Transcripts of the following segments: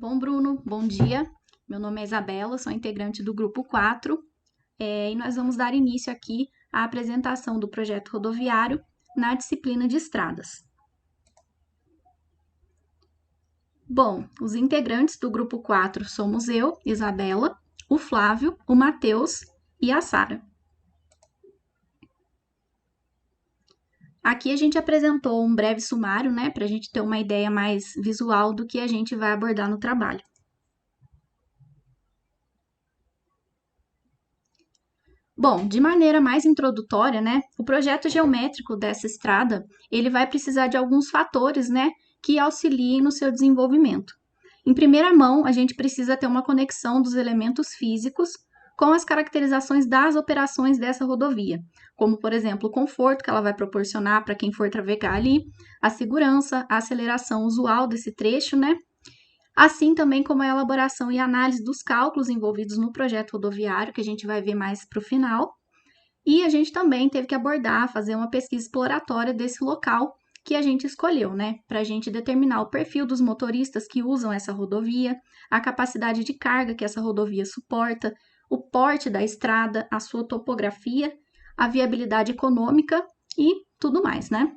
Bom, Bruno, bom dia. Meu nome é Isabela, sou integrante do Grupo 4, e nós vamos dar início aqui à apresentação do projeto rodoviário na disciplina de estradas. Bom, os integrantes do Grupo 4 somos eu, Isabela, o Flávio, o Matheus e a Sara. Aqui a gente apresentou um breve sumário, né, para a gente ter uma ideia mais visual do que a gente vai abordar no trabalho. Bom, de maneira mais introdutória, né, o projeto geométrico dessa estrada, ele vai precisar de alguns fatores, né, que auxiliem no seu desenvolvimento. Em primeira mão, a gente precisa ter uma conexão dos elementos físicos com as caracterizações das operações dessa rodovia, como, por exemplo, o conforto que ela vai proporcionar para quem for travegar ali, a segurança, a aceleração usual desse trecho, né, assim também como a elaboração e análise dos cálculos envolvidos no projeto rodoviário, que a gente vai ver mais para o final. E a gente também teve que abordar, fazer uma pesquisa exploratória desse local que a gente escolheu, né? Para a gente determinar o perfil dos motoristas que usam essa rodovia, a capacidade de carga que essa rodovia suporta, o porte da estrada, a sua topografia, a viabilidade econômica e tudo mais, né?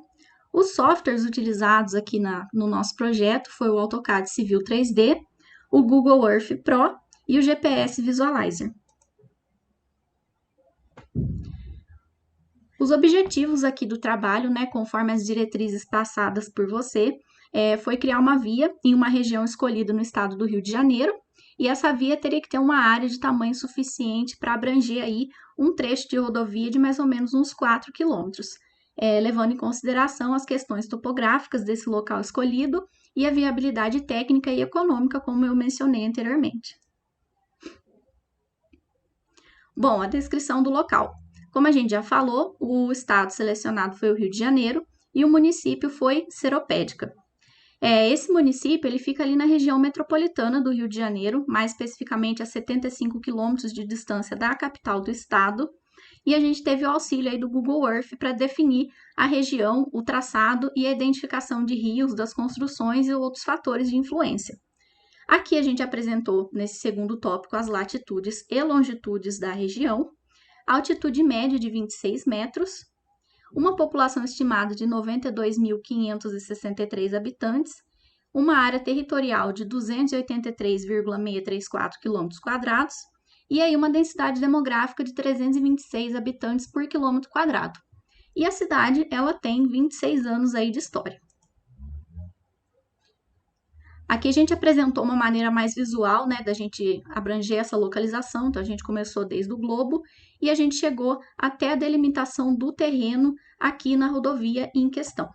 Os softwares utilizados aqui no nosso projeto foi o AutoCAD Civil 3D, o Google Earth Pro e o GPS Visualizer. Os objetivos aqui do trabalho, né, conforme as diretrizes passadas por você, foi criar uma via em uma região escolhida no estado do Rio de Janeiro, e essa via teria que ter uma área de tamanho suficiente para abranger aí um trecho de rodovia de mais ou menos uns 4 quilômetros, levando em consideração as questões topográficas desse local escolhido e a viabilidade técnica e econômica, como eu mencionei anteriormente. Bom, a descrição do local. Como a gente já falou, o estado selecionado foi o Rio de Janeiro e o município foi Seropédica. Esse município ele fica ali na região metropolitana do Rio de Janeiro, mais especificamente a 75 quilômetros de distância da capital do estado, e a gente teve o auxílio aí do Google Earth para definir a região, o traçado e a identificação de rios, das construções e outros fatores de influência. Aqui a gente apresentou, nesse segundo tópico, as latitudes e longitudes da região, a altitude média de 26 metros, uma população estimada de 92.563 habitantes, uma área territorial de 283,634 km² e aí uma densidade demográfica de 326 habitantes por quilômetro quadrado. E a cidade, ela tem 26 anos aí de história. Aqui a gente apresentou uma maneira mais visual, né, da gente abranger essa localização. Então, a gente começou desde o globo e a gente chegou até a delimitação do terreno aqui na rodovia em questão.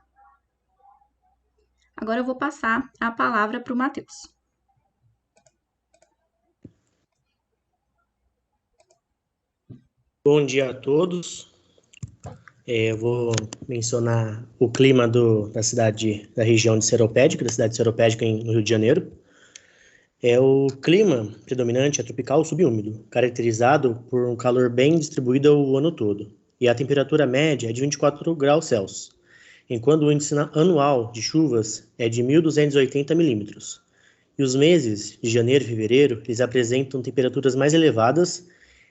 Agora eu vou passar a palavra para o Matheus. Bom dia a todos. Eu vou mencionar o clima da cidade, da região de Seropédica, da cidade de Seropédica, no Rio de Janeiro. O clima predominante é tropical subúmido, caracterizado por um calor bem distribuído o ano todo. E a temperatura média é de 24 graus Celsius, enquanto o índice anual de chuvas é de 1.280 milímetros. E os meses de janeiro e fevereiro, eles apresentam temperaturas mais elevadas,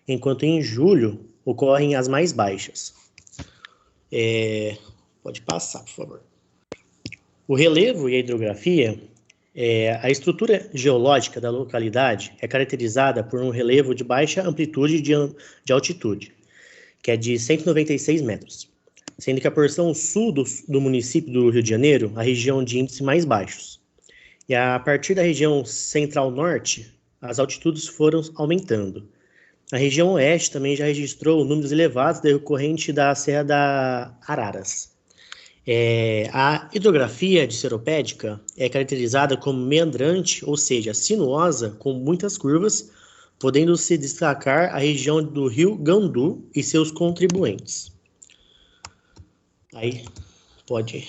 enquanto em julho ocorrem as mais baixas. Pode passar, por favor. O relevo e a hidrografia, a estrutura geológica da localidade é caracterizada por um relevo de baixa amplitude de altitude, que é de 196 metros, sendo que a porção sul do município do Rio de Janeiro, a região de índices mais baixos. E a partir da região central-norte, as altitudes foram aumentando. A região oeste também já registrou números elevados decorrente da Serra da Araras. A hidrografia de Seropédica é caracterizada como meandrante, ou seja, sinuosa, com muitas curvas, podendo se destacar a região do Rio Gandu e seus contribuintes. Aí pode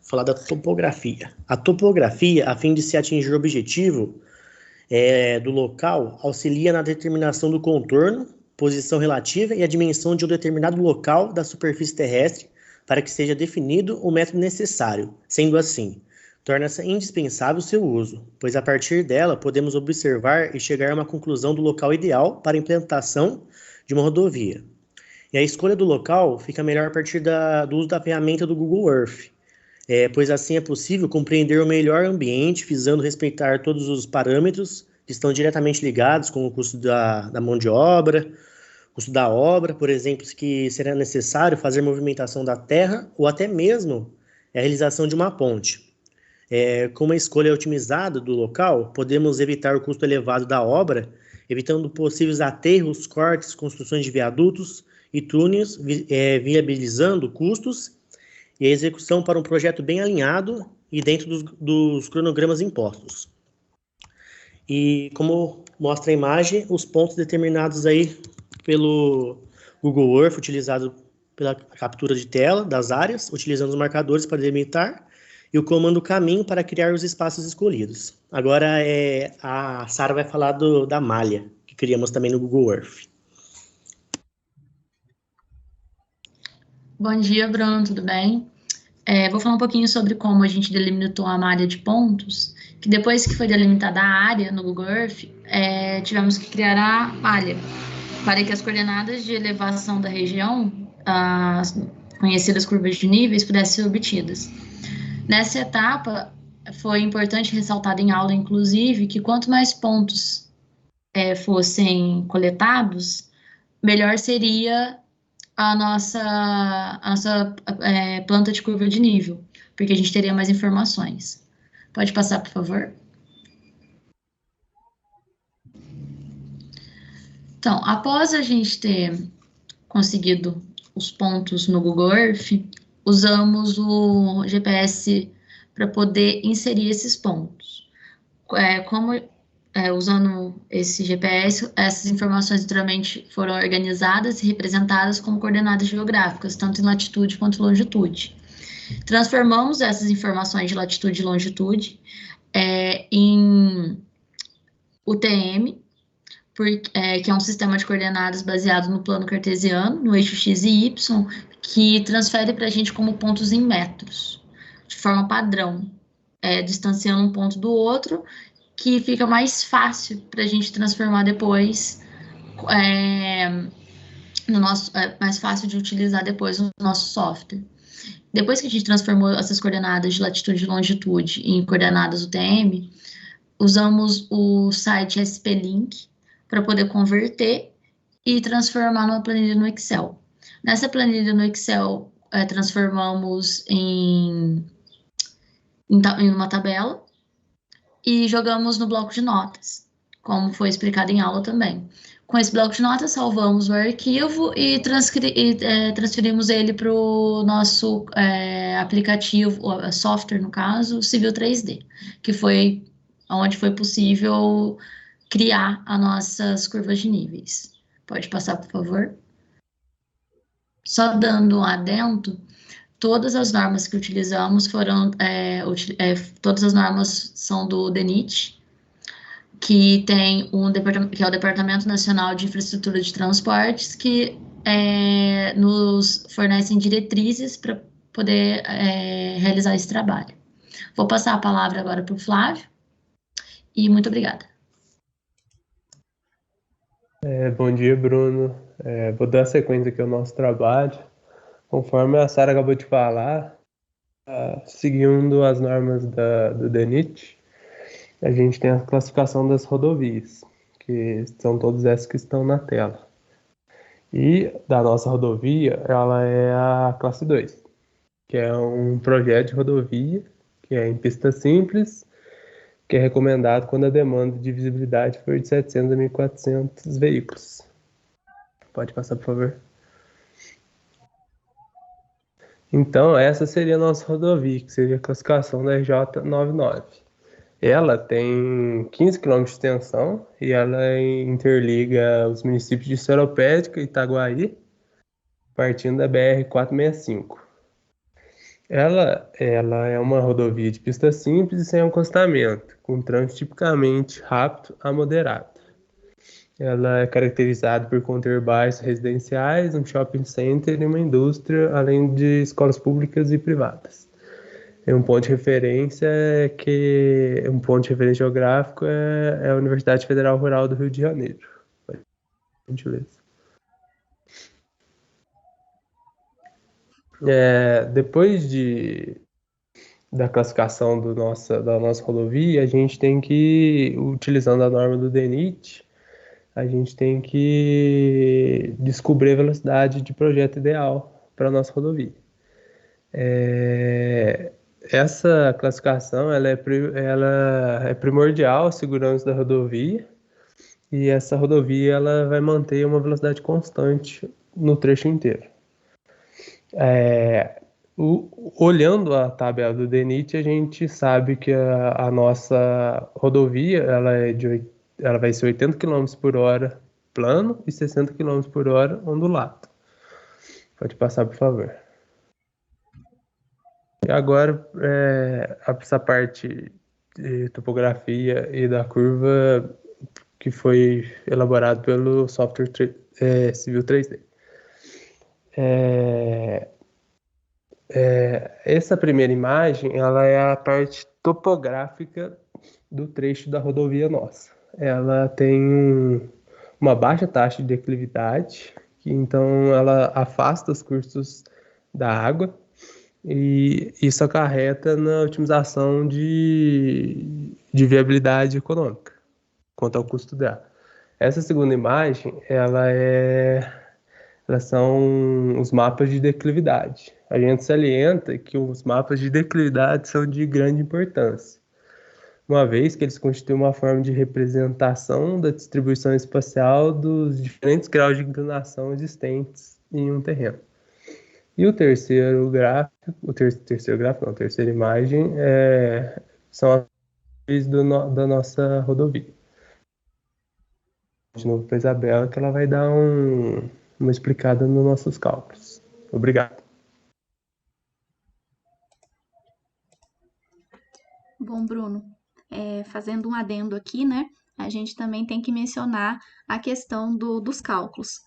falar da topografia. A topografia, a fim de se atingir o objetivo do local, auxilia na determinação do contorno, posição relativa e a dimensão de um determinado local da superfície terrestre para que seja definido o método necessário. Sendo assim, torna-se indispensável o seu uso, pois a partir dela podemos observar e chegar a uma conclusão do local ideal para a implantação de uma rodovia. E a escolha do local fica melhor a partir do uso da ferramenta do Google Earth, pois assim é possível compreender o melhor ambiente, visando respeitar todos os parâmetros que estão diretamente ligados com o custo da mão de obra, custo da obra, por exemplo, que será necessário fazer movimentação da terra ou até mesmo a realização de uma ponte. Com uma escolha otimizada do local, podemos evitar o custo elevado da obra, evitando possíveis aterros, cortes, construções de viadutos e túneis, viabilizando custos e a execução para um projeto bem alinhado e dentro dos cronogramas impostos. E como mostra a imagem, os pontos determinados aí pelo Google Earth, utilizado pela captura de tela das áreas, utilizando os marcadores para delimitar, e o comando caminho para criar os espaços escolhidos. Agora a Sara vai falar da malha, que criamos também no Google Earth. Bom dia, Bruno, tudo bem? Vou falar um pouquinho sobre como a gente delimitou a malha de pontos, que depois que foi delimitada a área no Google Earth, tivemos que criar a malha, para que as coordenadas de elevação da região, as conhecidas curvas de níveis, pudessem ser obtidas. Nessa etapa, foi importante ressaltar em aula, inclusive, que quanto mais pontos fossem coletados, melhor seria a nossa planta de curva de nível, porque a gente teria mais informações. Pode passar, por favor? Então, após a gente ter conseguido os pontos no Google Earth, usamos o GPS para poder inserir esses pontos. Usando esse GPS, essas informações literalmente foram organizadas e representadas como coordenadas geográficas, tanto em latitude quanto longitude. Transformamos essas informações de latitude e longitude em UTM, que é um sistema de coordenadas baseado no plano cartesiano, no eixo x e y, que transfere para a gente como pontos em metros, de forma padrão, distanciando um ponto do outro, que fica mais fácil para a gente transformar depois, mais fácil de utilizar depois no nosso software. Depois que a gente transformou essas coordenadas de latitude e longitude em coordenadas UTM, usamos o site SP-Link para poder converter e transformar numa planilha no Excel. Nessa planilha no Excel, transformamos em uma tabela e jogamos no bloco de notas, como foi explicado em aula também. Com esse bloco de notas, salvamos o arquivo e transferimos ele para o nosso aplicativo, software, no caso, Civil 3D, que foi onde foi possível criar as nossas curvas de níveis. Pode passar, por favor? Só dando um adendo, todas as normas que utilizamos todas as normas são do DENIT, que tem que é o Departamento Nacional de Infraestrutura de Transportes, que nos fornecem diretrizes para poder realizar esse trabalho. Vou passar a palavra agora para o Flávio, e muito obrigada. Bom dia, Bruno. Vou dar sequência aqui ao nosso trabalho. Conforme a Sara acabou de falar, seguindo as normas do DENIT, a gente tem a classificação das rodovias, que são todas essas que estão na tela. E da nossa rodovia, ela é a classe 2, que é um projeto de rodovia, que é em pista simples, que é recomendado quando a demanda de visibilidade for de 700 a 1.400 veículos. Pode passar, por favor. Então, essa seria a nossa rodovia, que seria a classificação da RJ99. Ela tem 15 km de extensão e ela interliga os municípios de Seropédica e Itaguaí, partindo da BR-465. Ela é uma rodovia de pista simples e sem acostamento, com trânsito tipicamente rápido a moderado. Ela é caracterizada por conter bairros residenciais, um shopping center e uma indústria, além de escolas públicas e privadas. E um ponto de referência um ponto de referência geográfico é a Universidade Federal Rural do Rio de Janeiro. Por gentileza. Depois da classificação da nossa rodovia, a gente tem que, utilizando a norma do DENIT, a gente tem que descobrir a velocidade de projeto ideal para a nossa rodovia. Essa classificação ela é primordial à segurança da rodovia, e essa rodovia ela vai manter uma velocidade constante no trecho inteiro. Olhando a tabela do DENIT, a gente sabe que a nossa rodovia ela vai ser 80 km por hora plano e 60 km por hora ondulado. Pode passar, por favor. E agora, essa parte de topografia e da curva que foi elaborado pelo software Civil 3D. Essa primeira imagem, ela é a parte topográfica do trecho da rodovia nossa. Ela tem uma baixa taxa de declividade, então ela afasta os cursos da água, e isso acarreta na otimização de viabilidade econômica quanto ao custo dela. Essa segunda imagem, elas são os mapas de declividade. A gente salienta que os mapas de declividade são de grande importância, uma vez que eles constituem uma forma de representação da distribuição espacial dos diferentes graus de inclinação existentes em um terreno. E a terceira imagem são as da nossa rodovia. De novo para a Isabela, que ela vai dar uma explicada nos nossos cálculos. Obrigado. Bom, Bruno, fazendo um adendo aqui, né? A gente também tem que mencionar a questão dos cálculos.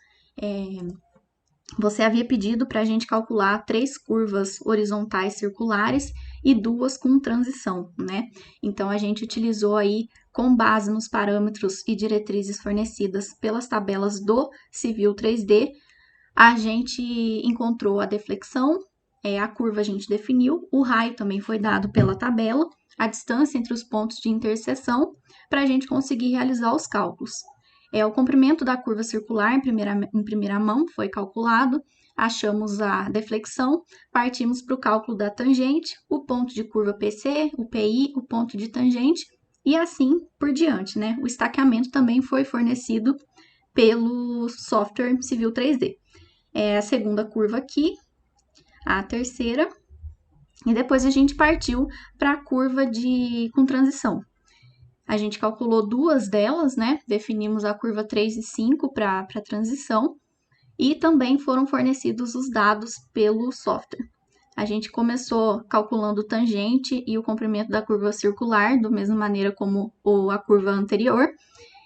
Você havia pedido para a gente calcular 3 curvas horizontais circulares e 2 com transição, né? Então, a gente utilizou aí, com base nos parâmetros e diretrizes fornecidas pelas tabelas do Civil 3D, a gente encontrou a deflexão, a curva a gente definiu, o raio também foi dado pela tabela, a distância entre os pontos de interseção, para a gente conseguir realizar os cálculos. O comprimento da curva circular em primeira mão foi calculado, achamos a deflexão, partimos para o cálculo da tangente, o ponto de curva PC, o PI, o ponto de tangente, e assim por diante, né? O estaqueamento também foi fornecido pelo software Civil 3D. A segunda curva aqui, a terceira, e depois a gente partiu para a curva com transição. A gente calculou 2 delas, né? Definimos a curva 3 e 5 para a transição, e também foram fornecidos os dados pelo software. A gente começou calculando o tangente e o comprimento da curva circular, da mesma maneira como a curva anterior,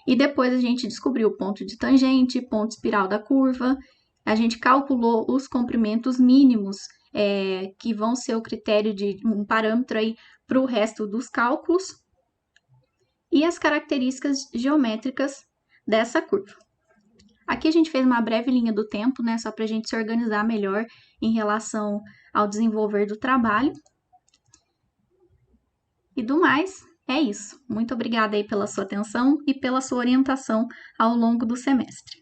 e depois a gente descobriu o ponto de tangente, ponto espiral da curva. A gente calculou os comprimentos mínimos, que vão ser o critério de um parâmetro aí para o resto dos cálculos, e as características geométricas dessa curva. Aqui a gente fez uma breve linha do tempo, né, só para a gente se organizar melhor em relação ao desenvolver do trabalho. E do mais, é isso. Muito obrigada aí pela sua atenção e pela sua orientação ao longo do semestre.